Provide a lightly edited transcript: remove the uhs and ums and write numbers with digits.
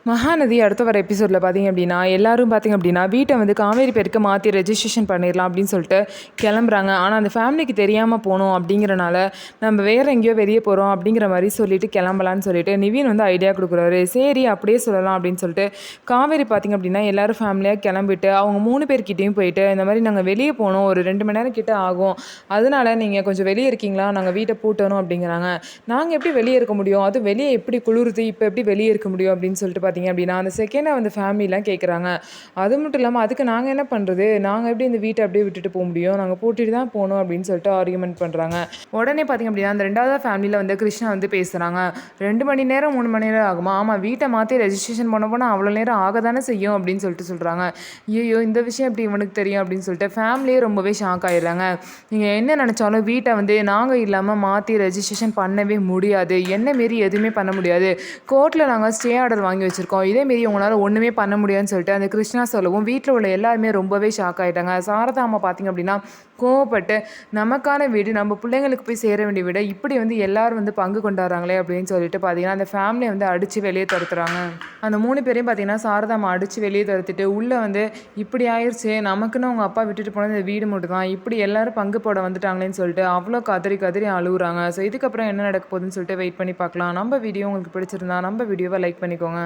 மகாநதி அடுத்த வர எபிசோடில் பார்த்தீங்க அப்படின்னா எல்லாரும் பார்த்தீங்க அப்படின்னா வீட்டை வந்து காவேரி பேருக்கு மாற்றி ரெஜிஸ்ட்ரேஷன் பண்ணிடலாம் அப்படின்னு சொல்லிட்டு கிளம்புறாங்க. ஆனால் அந்த ஃபேமிலிக்கு தெரியாமல் போகணும் அப்படிங்கிறனால நம்ம வேறு எங்கேயோ வெளியே போகிறோம் அப்படிங்கிற மாதிரி சொல்லிட்டு கிளம்பலான்னு சொல்லிட்டு நிவின் வந்து ஐடியா கொடுக்குறாரு. சரி அப்படியே சொல்லலாம் அப்படின்னு சொல்லிட்டு காவேரி பார்த்தீங்க அப்படின்னா எல்லோரும் ஃபேமிலியாக கிளம்பிட்டு அவங்க 3 பேர்கிட்டையும் போயிட்டு இந்த மாதிரி நாங்கள் வெளியே போகணும், ஒரு 2 மணி நேரம் கிட்ட ஆகும், அதனால நீங்கள் கொஞ்சம் வெளியே இருக்கீங்களா, நாங்கள் வீட்டை பூட்டணும் அப்படிங்கிறாங்க. நாங்கள் எப்படி வெளியே இருக்க முடியும், அது வெளியே எப்படி குளிருது, இப்போ எப்படி வெளியே இருக்க முடியும் அப்படின்னு சொல்லிட்டு பார்த்தீங்க அப்படின்னா அந்த செகண்டாக வந்து ஃபேமிலிலாம் கேட்குறாங்க. அது மட்டும் இல்லாமல் அதுக்கு நாங்கள் என்ன பண்ணுறது, நாங்கள் எப்படி இந்த வீட்டை அப்படியே விட்டுட்டு போக முடியும், நாங்கள் பூட்டிட்டு தான் போகணும் அப்படின்னு சொல்லிட்டு ஆர்கியூமெண்ட் பண்ணுறாங்க. உடனே பார்த்தீங்க அப்படின்னா அந்த 2வது ஃபேமிலியில் வந்து கிருஷ்ணா வந்து பேசுகிறாங்க. 2 மணி நேரம் 3 மணி நேரம் ஆகுமா, ஆமாம் வீட்டை மாற்றி ரெஜிஸ்ட்ரேஷன் பண்ண போனால் அவ்வளோ நேரம் ஆக தானே செய்யும் அப்படின்னு சொல்லிட்டு சொல்கிறாங்க. ஐயோ இந்த விஷயம் எப்படி இவனுக்கு தெரியும் அப்படின்னு சொல்லிட்டு ஃபேமிலியே ரொம்பவே ஷாக் ஆகிடுறாங்க. நீங்கள் என்ன நினச்சாலும் வீட்டை வந்து நாங்கள் இல்லாமல் மாற்றி ரெஜிஸ்ட்ரேஷன் பண்ணவே முடியாது, என்ன மாரி எதுவுமே பண்ண முடியாது, கோர்ட்டில் நாங்கள் ஸ்டே ஆர்டர் வாங்கி வச்சுருக்கோம், இதேமாரி உங்களால் ஒன்றுமே பண்ண முடியாதுன்னு சொல்லிட்டு அந்த கிருஷ்ணா சொல்லவும் வீட்டில் உள்ள எல்லாருமே ரொம்பவே ஷாக் ஆகிட்டாங்க. சாரதா அம்மா பார்த்திங்க அப்படின்னா கோவப்பட்டு நமக்கான வீடு நம்ம பிள்ளைங்களுக்கு போய் சேர வேண்டிய வீடு இப்படி வந்து எல்லாரும் வந்து பங்கு கொண்டாடுறாங்களே அப்படின்னு சொல்லிட்டு பார்த்தீங்கன்னா அந்த ஃபேமிலியை வந்து அடித்து வெளியே துரத்துறாங்க. அந்த 3 பேரையும் பார்த்தீங்கன்னா சாரதா அம்மா அடித்து வெளியே துரத்திட்டு உள்ளே வந்து இப்படி ஆயிடுச்சு, நமக்குன்னு அவங்க அப்பா விட்டுட்டு போனது இந்த வீடு மட்டும் தான், இப்படி எல்லாரும் பங்கு போட வந்துட்டாங்களேன்னு சொல்லிட்டு அவ்வளோ கதறி கதறி அழுகுறாங்க. ஸோ இதுக்கப்புறம் என்ன நடக்க போகுதுன்னு சொல்லிட்டு வெயிட் பண்ணி பார்க்கலாம். நம்ம வீடியோ உங்களுக்கு பிடிச்சிருந்தா நம்ம வீடியோவை லைக் பண்ணிக்கோங்க.